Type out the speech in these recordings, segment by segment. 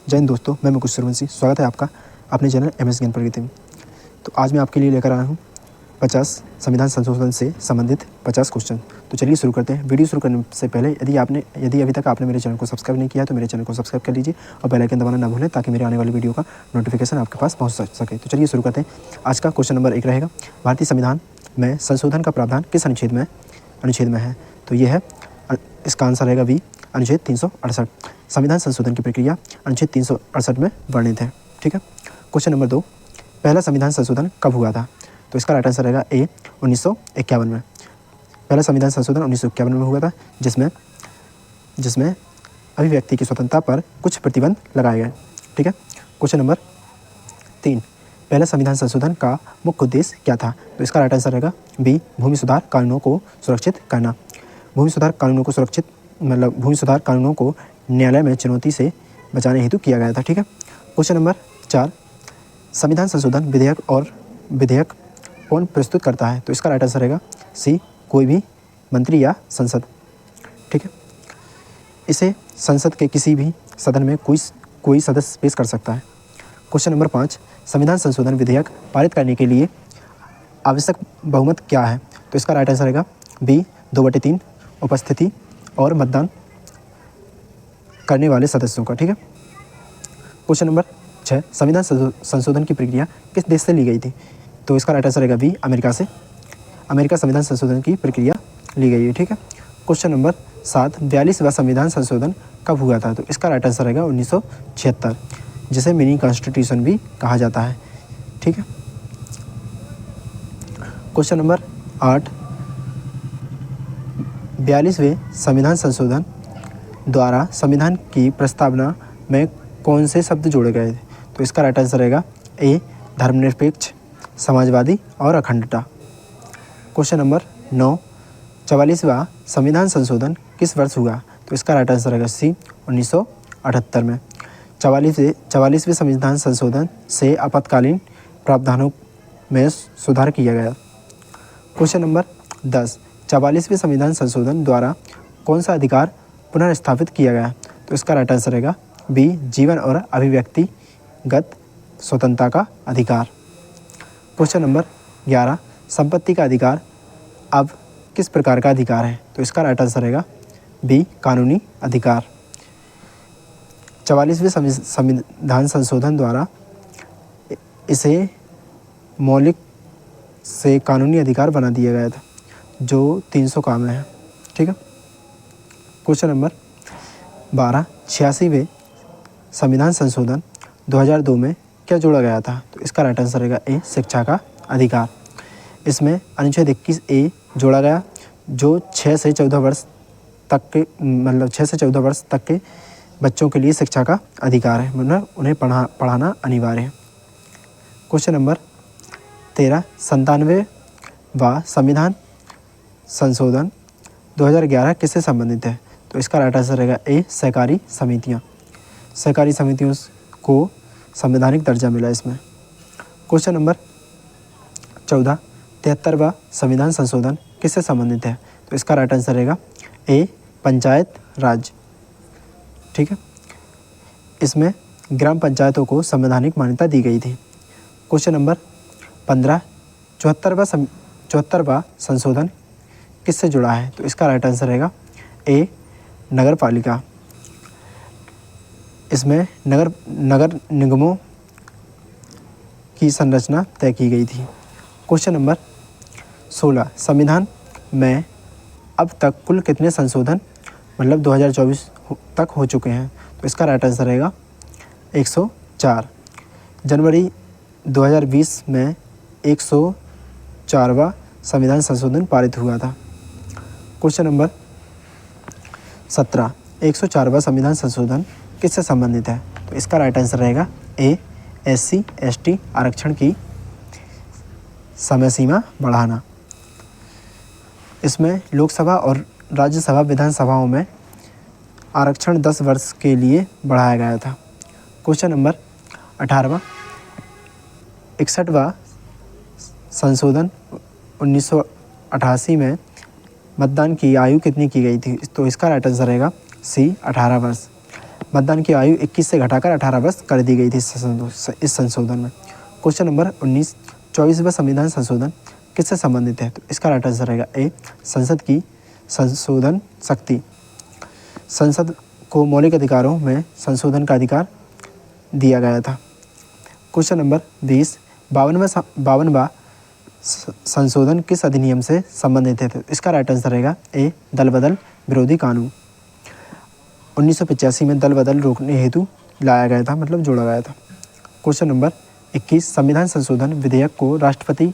जय हिंद दोस्तों, मैं मुकुश सूर्यवंशी। स्वागत है आपका अपने चैनल एमएस ज्ञान प्रगति में। तो आज मैं आपके लिए लेकर आया हूँ 50 संविधान संशोधन से संबंधित 50 क्वेश्चन। तो चलिए शुरू करते हैं। वीडियो शुरू करने से पहले यदि अभी तक आपने मेरे चैनल को सब्सक्राइब नहीं किया तो मेरे चैनल को सब्सक्राइब कर लीजिए और बेल आइकन दबाना ना भूलें ताकि मेरे आने वाली वीडियो का नोटिफिकेशन आपके पास पहुँच सके। तो चलिए शुरू करते हैं। आज का क्वेश्चन नंबर 1 रहेगा, भारतीय संविधान में संशोधन का प्रावधान किस अनुच्छेद में है? तो ये है, इसका आंसर रहेगा बी, अनुच्छेद 368। संविधान संशोधन की प्रक्रिया अनुच्छेद 368 में वर्णित है। ठीक है। क्वेश्चन नंबर 2, पहला संविधान संशोधन कब हुआ था? तो इसका राइट आंसर रहेगा ए, 1951 में। पहला संविधान संशोधन 1951 में हुआ था, जिसमें अभिव्यक्ति की स्वतंत्रता पर कुछ प्रतिबंध लगाए गए। ठीक है। क्वेश्चन नंबर 3, पहला संविधान संशोधन का मुख्य उद्देश्य क्या था? तो इसका राइट आंसर रहेगा बी, भूमि सुधार कानूनों को सुरक्षित करना। भूमि सुधार कानूनों को न्यायालय में चुनौती से बचाने हेतु किया गया था। ठीक है। क्वेश्चन नंबर 4, संविधान संशोधन विधेयक कौन प्रस्तुत करता है? तो इसका राइट आंसर रहेगा सी, कोई भी मंत्री या संसद। ठीक है। इसे संसद के किसी भी सदन में कोई सदस्य पेश कर सकता है। क्वेश्चन नंबर 5, संविधान संशोधन विधेयक पारित करने के लिए आवश्यक बहुमत क्या है? तो इसका राइट आंसर रहेगा बी, 2/3 उपस्थिति और मतदान करने वाले सदस्यों का। ठीक है। क्वेश्चन नंबर 6, संविधान संशोधन की प्रक्रिया किस देश से ली गई थी? तो इसका राइट आंसर रहेगा बी, अमेरिका से। अमेरिका संविधान संशोधन की प्रक्रिया ली गई है। ठीक है। क्वेश्चन नंबर 7, 42वां संविधान संशोधन कब हुआ था? तो इसका राइट आंसर रहेगा 1976, जिसे मिनी कॉन्स्टिट्यूशन भी कहा जाता है। ठीक है। क्वेश्चन नंबर 8, 42वें संविधान संशोधन द्वारा संविधान की प्रस्तावना में कौन से शब्द जोड़े गए थे? तो इसका राइट आंसर रहेगा ए, धर्मनिरपेक्ष, समाजवादी और अखंडता। क्वेश्चन नंबर 9, 44वां संविधान संशोधन किस वर्ष हुआ? तो इसका राइट आंसर रहेगा सी, 1978 में। 44वें संविधान संशोधन से आपातकालीन प्रावधानों में सुधार किया गया। क्वेश्चन नंबर 10, 44वें संविधान संशोधन द्वारा कौन सा अधिकार पुनर्स्थापित किया गया? तो इसका राइट आंसर रहेगा बी, जीवन और अभिव्यक्तिगत स्वतंत्रता का अधिकार। क्वेश्चन नंबर 11, संपत्ति का अधिकार अब किस प्रकार का अधिकार है? तो इसका राइट आंसर रहेगा बी, कानूनी अधिकार। 44वें संविधान संशोधन द्वारा इसे मौलिक से कानूनी अधिकार बना दिया गया था, जो 300 काम में है। ठीक है। क्वेश्चन नंबर 12, 86वें संविधान संशोधन 2002 में क्या जोड़ा गया था? तो इसका राइट आंसर रहेगा ए, शिक्षा का अधिकार। इसमें अनुच्छेद 21A जोड़ा गया, जो 6 से 14 वर्ष तक के बच्चों के लिए शिक्षा का अधिकार है, मतलब उन्हें पढ़ाना अनिवार्य है। क्वेश्चन नंबर 13, 97वां संविधान संशोधन 2011 किससे संबंधित है? तो इसका राइट आंसर रहेगा ए, सहकारी समितियाँ। सहकारी समितियों को संवैधानिक दर्जा मिला इसमें। क्वेश्चन नंबर 14, 73वां संविधान संशोधन किससे संबंधित है? तो इसका राइट आंसर रहेगा ए, पंचायत राज। ठीक है। इसमें ग्राम पंचायतों को संवैधानिक मान्यता दी गई थी। क्वेश्चन नंबर 15, 74वां संशोधन किससे जुड़ा है? तो इसका राइट आंसर रहेगा ए, नगर पालिका। इसमें नगर निगमों की संरचना तय की गई थी। क्वेश्चन नंबर 16, संविधान में अब तक कुल कितने संशोधन 2024 तक हो चुके हैं? तो इसका राइट आंसर रहेगा 104। जनवरी 2020 में 104वां संविधान संशोधन पारित हुआ था। क्वेश्चन नंबर 17, 104वां संविधान संशोधन किससे संबंधित है? तो इसका राइट आंसर रहेगा ए, SC/ST आरक्षण की समय सीमा बढ़ाना। इसमें लोकसभा और राज्यसभा विधानसभाओं में आरक्षण 10 वर्ष के लिए बढ़ाया गया था। क्वेश्चन नंबर 18, 61वां संशोधन 1988 में मतदान की आयु कितनी की गई थी? तो इसका राइट आंसर रहेगा सी, 18 वर्ष। मतदान की आयु 21 से घटाकर 18 वर्ष कर दी गई थी इस संशोधन में। क्वेश्चन नंबर 19, 24वां संविधान संशोधन किससे संबंधित है? तो इसका राइट आंसर रहेगा ए, संसद की संशोधन शक्ति। संसद को मौलिक अधिकारों में संशोधन का अधिकार दिया गया था। क्वेश्चन नंबर 20, 52वां संशोधन किस अधिनियम से संबंधित है? तो इसका राइट आंसर रहेगा ए, दल बदल विरोधी कानून। 1985 में दल बदल रोकने हेतु लाया गया था, मतलब जोड़ा गया था। क्वेश्चन नंबर 21, संविधान संशोधन विधेयक को राष्ट्रपति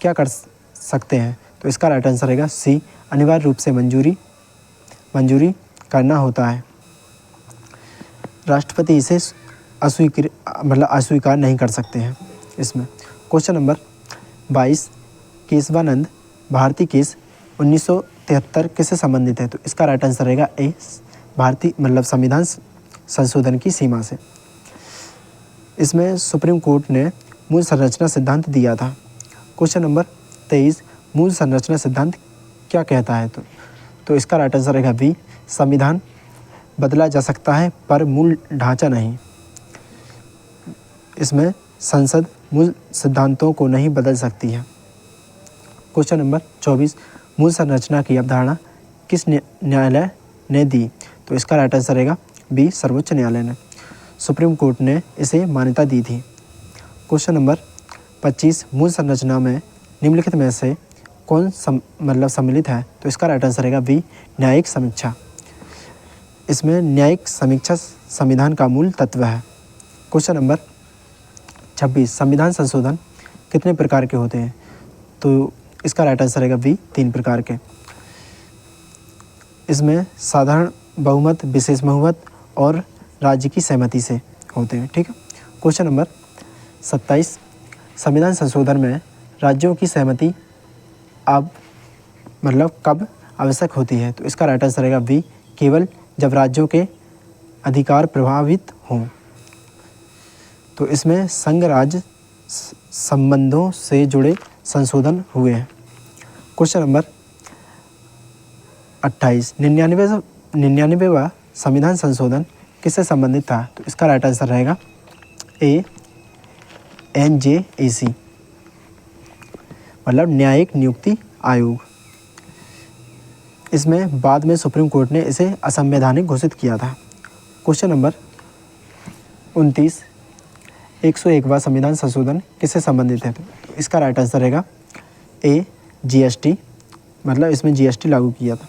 क्या कर सकते हैं? तो इसका राइट आंसर रहेगा सी, अनिवार्य रूप से मंजूरी करना होता है। राष्ट्रपति इसे अस्वीकार नहीं कर सकते हैं इसमें। Question number 22, Keshavananda Bharati case 1973 किससे संबंधित है? तो इसका राइट आंसर रहेगा ए, भारतीय संविधान संशोधन की सीमा से। इसमें सुप्रीम कोर्ट ने मूल संरचना सिद्धांत दिया था। क्वेश्चन नंबर 23, मूल संरचना सिद्धांत क्या कहता है? तो इसका राइट आंसर रहेगा बी, संविधान बदला जा सकता है पर मूल ढांचा नहीं। इसमें संसद मूल सिद्धांतों को नहीं बदल सकती है। क्वेश्चन नंबर 24, मूल संरचना की अवधारणा किस न्यायालय ने दी? तो इसका राइट आंसर रहेगा बी, सर्वोच्च न्यायालय ने। सुप्रीम कोर्ट ने इसे मान्यता दी थी। क्वेश्चन नंबर 25, मूल संरचना में निम्नलिखित में से कौन सम्मिलित है? तो इसका राइट आंसर रहेगा बी, न्यायिक समीक्षा। इसमें न्यायिक समीक्षा संविधान का मूल तत्व है। क्वेश्चन नंबर 26, संविधान संशोधन कितने प्रकार के होते हैं? तो इसका राइट आंसर रहेगा बी, 3 प्रकार के। इसमें साधारण बहुमत, विशेष बहुमत और राज्य की सहमति से होते हैं। ठीक है। क्वेश्चन नंबर 27, संविधान संशोधन में राज्यों की सहमति कब आवश्यक होती है? तो इसका राइट आंसर रहेगा बी, केवल जब राज्यों के अधिकार प्रभावित हों। तो इसमें संघ राज्य संबंधों से जुड़े संशोधन हुए हैं। क्वेश्चन नंबर 28, 99वां संविधान संशोधन किससे संबंधित था? तो इसका राइट आंसर रहेगा ए, NJAC, न्यायिक नियुक्ति आयोग। इसमें बाद में सुप्रीम कोर्ट ने इसे असंवैधानिक घोषित किया था। क्वेश्चन नंबर 29, 101वां संविधान संशोधन किससे संबंधित है? तो इसका राइट आंसर रहेगा ए, GST, इसमें GST लागू किया था,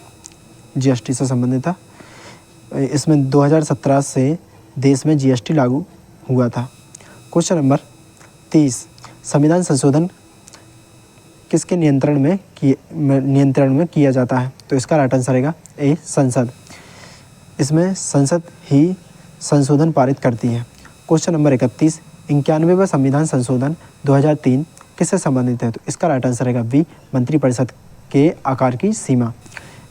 GST से संबंधित था। इसमें 2017 से देश में GST लागू हुआ था। क्वेश्चन नंबर 30, संविधान संशोधन किसके नियंत्रण में किया जाता है? तो इसका राइट आंसर रहेगा ए, संसद। इसमें संसद ही संशोधन पारित करती है। क्वेश्चन नंबर 31, 91वां संविधान संशोधन 2003 किससे संबंधित है? तो इसका राइट आंसर रहेगा बी, मंत्रिपरिषद के आकार की सीमा।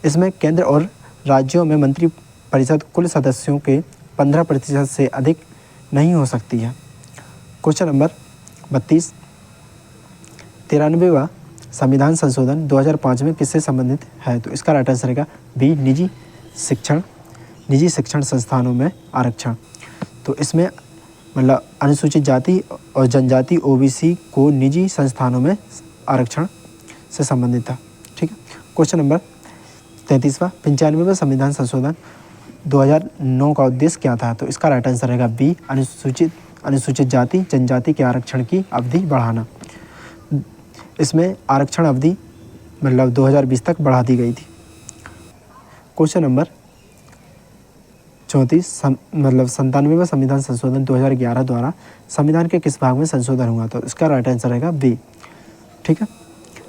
इसमें केंद्र और राज्यों में मंत्रिपरिषद कुल सदस्यों के 15% से अधिक नहीं हो सकती है। क्वेश्चन नंबर 32, 93वां संविधान संशोधन 2005 में किससे संबंधित है? तो इसका राइट आंसर रहेगा बी, निजी शिक्षण संस्थानों में आरक्षण। तो इसमें अनुसूचित जाति और जनजाति OBC को निजी संस्थानों में आरक्षण से संबंधित था। ठीक है। क्वेश्चन नंबर 33वां, 95वां संविधान संशोधन 2009 का उद्देश्य क्या था? तो इसका राइट आंसर रहेगा बी, अनुसूचित जाति जनजाति के आरक्षण की अवधि बढ़ाना। इसमें आरक्षण अवधि 2020 तक बढ़ा दी गई थी। क्वेश्चन नंबर 34, 97वां संविधान संशोधन 2011 द्वारा संविधान के किस भाग में संशोधन हुआ? तो इसका राइट आंसर रहेगा बी। ठीक है।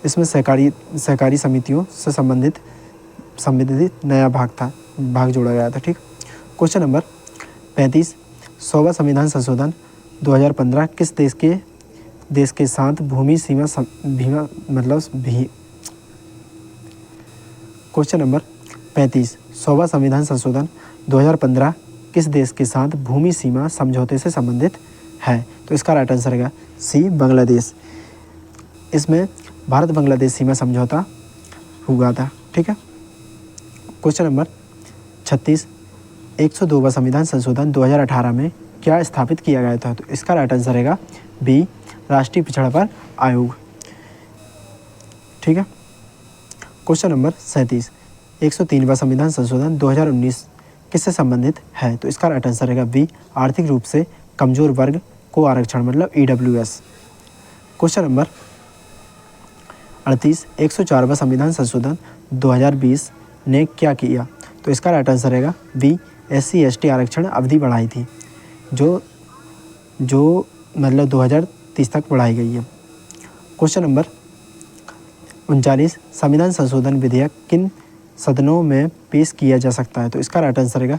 इसमें सहकारी समितियों से संबंधित नया भाग जोड़ा गया था। ठीक। क्वेश्चन नंबर 35, 100वां संविधान संशोधन 2015 किस देश के साथ भूमि सीमा क्वेश्चन नंबर 35, 100वां संविधान संशोधन 2015 किस देश के साथ भूमि सीमा समझौते से संबंधित है? तो इसका राइट आंसर रहेगा सी, बांग्लादेश। इसमें भारत बांग्लादेश सीमा समझौता हुआ था। ठीक है। क्वेश्चन नंबर 36, 102वां संविधान संशोधन 2018 में क्या स्थापित किया गया था? तो इसका राइट आंसर रहेगा बी, राष्ट्रीय पिछड़ापन आयोग। ठीक है। क्वेश्चन नंबर 37, 103वां संविधान संशोधन 2019 किससे संबंधित है? तो इसका राइट आंसर रहेगा बी, आर्थिक रूप से कमजोर वर्ग को आरक्षण, मतलब EWS। क्वेश्चन नंबर 38, 104वां संविधान संशोधन 2020 ने क्या किया? तो इसका राइट आंसर रहेगा बी, SC/ST आरक्षण अवधि बढ़ाई थी, जो मतलब 2030 तक बढ़ाई गई है। क्वेश्चन नंबर 39, संविधान संशोधन विधेयक किन सदनों में पेश किया जा सकता है? तो इसका राइट आंसर रहेगा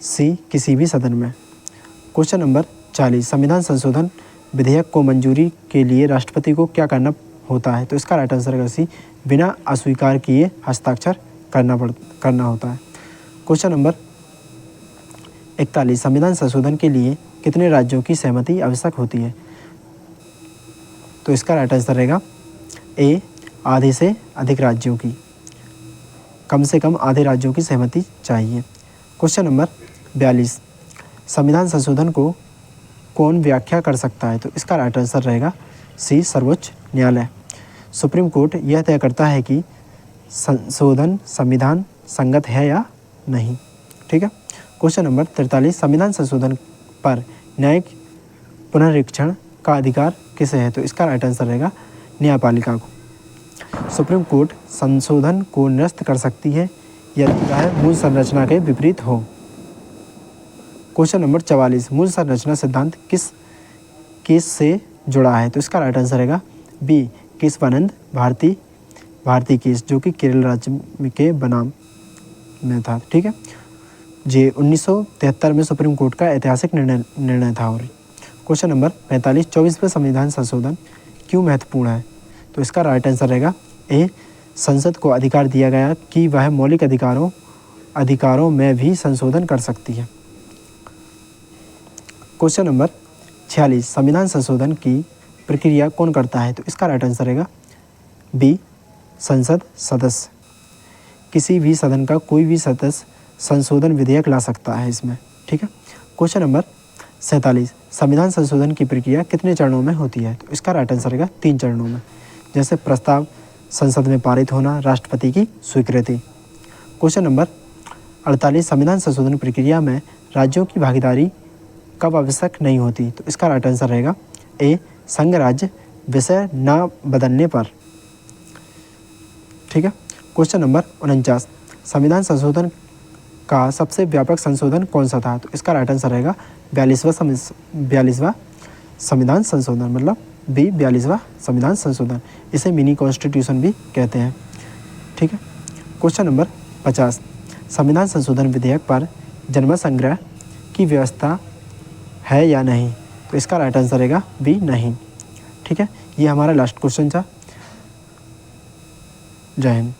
सी, किसी भी सदन में। क्वेश्चन नंबर 40, संविधान संशोधन विधेयक को मंजूरी के लिए राष्ट्रपति को क्या करना होता है? तो इसका राइट आंसर रहेगा सी, बिना अस्वीकार किए हस्ताक्षर करना होता है। क्वेश्चन नंबर 41, संविधान संशोधन के लिए कितने राज्यों की सहमति आवश्यक होती है? तो इसका राइट आंसर रहेगा ए, आधे से अधिक राज्यों की, कम से कम आधे राज्यों की सहमति चाहिए। क्वेश्चन नंबर 42, संविधान संशोधन को कौन व्याख्या कर सकता है? तो इसका राइट आंसर रहेगा सी, सर्वोच्च न्यायालय। सुप्रीम कोर्ट यह तय करता है कि संशोधन संविधान संगत है या नहीं। ठीक है। क्वेश्चन नंबर 43, संविधान संशोधन पर न्यायिक पुनरीक्षण का अधिकार किसे है? तो इसका राइट आंसर रहेगा न्यायपालिका को। सुप्रीम कोर्ट संशोधन को निरस्त कर सकती है यदि वह मूल संरचना के विपरीत हो। क्वेश्चन नंबर 44, मूल संरचना सिद्धांत किस केस से जुड़ा है? तो इसका राइट आंसर रहेगा बी, केशवानंद भारती केस, जो कि केरल राज्य के बनाम में था। ठीक है। जे 1973 में सुप्रीम कोर्ट का ऐतिहासिक निर्णय था। और क्वेश्चन नंबर 45, 24वें संविधान संशोधन क्यों महत्वपूर्ण है? तो इसका राइट आंसर रहेगा ए, संसद को अधिकार दिया गया कि वह मौलिक अधिकारों में भी संशोधन कर सकती है। क्वेश्चन नंबर 46, संविधान संशोधन की प्रक्रिया कौन करता है? तो इसका राइट आंसर रहेगा बी, संसद सदस्य। किसी भी सदन का कोई भी सदस्य संशोधन विधेयक ला सकता है इसमें। ठीक है। क्वेश्चन नंबर 47, संविधान संशोधन की प्रक्रिया कितने चरणों में होती है? तो इसका राइट आंसर रहेगा 3 चरणों में, जैसे प्रस्ताव संसद में पारित होना, राष्ट्रपति की स्वीकृति। क्वेश्चन नंबर 48, संविधान संशोधन प्रक्रिया में राज्यों की भागीदारी कब आवश्यक नहीं होती? तो इसका राइट आंसर रहेगा ए, संघ राज्य विषय न बदलने पर। ठीक है। क्वेश्चन नंबर 49, संविधान संशोधन का सबसे व्यापक संशोधन कौन सा था? तो इसका राइट आंसर रहेगा 42वां संविधान संशोधन, मतलब बी, 42वां संविधान संशोधन। इसे मिनी कॉन्स्टिट्यूशन भी कहते हैं। ठीक है। क्वेश्चन नंबर 50, संविधान संशोधन विधेयक पर जनमत संग्रह की व्यवस्था है या नहीं? तो इसका राइट आंसर रहेगा बी, नहीं। ठीक है। ये हमारा लास्ट क्वेश्चन था। जय हिंद।